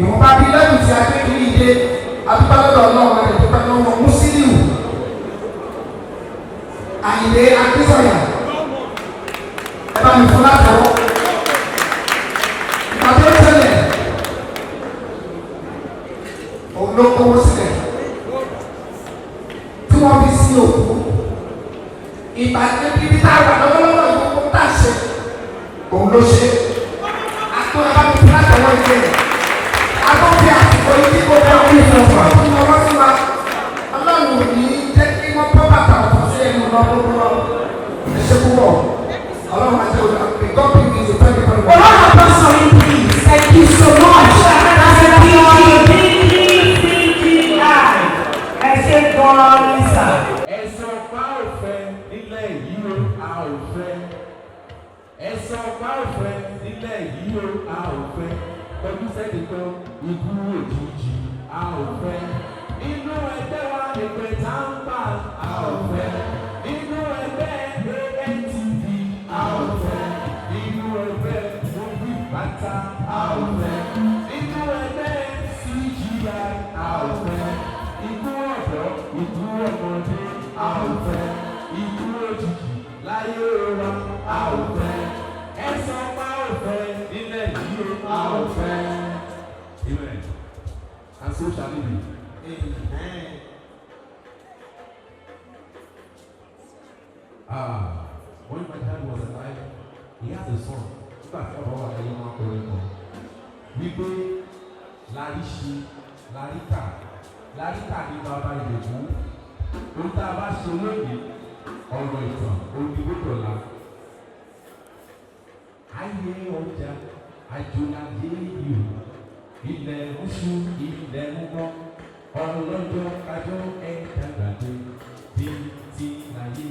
ìwọ̀nba bíi lẹ́yìn tí a gbé kiri ilé adúpẹ́lọ́dọ̀ ọlọ́run ẹ̀ dúpẹ́ lọ́wọ́ Musiliu Àyìndé Akínsọ̀yà ẹ bá mi fún látọwọ́ ìgbà tó ṣẹlẹ̀ òun ló kówó sílẹ̀ tí wọ́n fi sí òkú ìbàdàn bíbí tá a wà lọ́wọ́lọ́wọ́ ìgbókò tá a ṣe òun ló ṣe àtọ́ ẹ bá mi fún látọwọ́ ìgbé rẹ̀ àtọ́ fi àsìkò yìí tí kò fẹ́ wọ́n ní ìfọ̀fọ̀ fún ọwọ́ sí wa ọlọ́run ò ní jẹ́ kí wọ́n pọ́ bàtà ọ̀tọ̀ sí ẹnu lọ́wọ́ ẹ̀ṣẹ̀ púpọ̀ ọlọ́run àti olùkọ́ ìgọ́pì ní ìṣòfẹ́ ìfọ̀fọ̀. Olaiya Pastor, please, thank you so much. That's a ẹ ṣe gan-an ní sà. Ẹ̀sán ọ̀pá òfẹ́ nílẹ̀ yìí ó a ò fẹ́. Ẹ̀sán ọ̀pá òfẹ́ nílẹ̀ yìí ó a ò fẹ́. Ọdún sẹ́ni kan ikú òjijì a ò fẹ́. Inú ẹgbẹ́ wa ẹgbẹ́ tá ń bà a ò fẹ́. Inú ẹgbẹ́ GboahTv a ò fẹ́. Inú ẹgbẹ́ Mobi Bàtà a ò fẹ́. Inú ẹgbẹ́ CGI a ò fẹ́. Ikú ọ̀dọ́, ikú ọmọdé, a ò fẹ́. Ikú òjijì láyé wa, a ò fẹ́. Ẹ̀sán ọ̀pá òfẹ́ nílẹ̀ yìí ó, a ò fẹ́. Amen. And so shall it be. Amen. When my dad was alive, he had a song. Nígbà tí ọ̀rọ̀ wà lẹ́yìn wọn kọrin kan. Wípé láríṣi, láríkà. Láríkà ní bàbá ìdèkú, ohun tá a bá ṣe lónìí, ọ̀rọ̀ ìtàn, onígbòdòlà. Ayé ọjà, àjòyàdé yìí, ilẹ̀ oṣù, ilẹ̀ ńgbọ́, ọlọ́jọ́ kájọ́ ẹ̀ dàgbàdé, tí láyé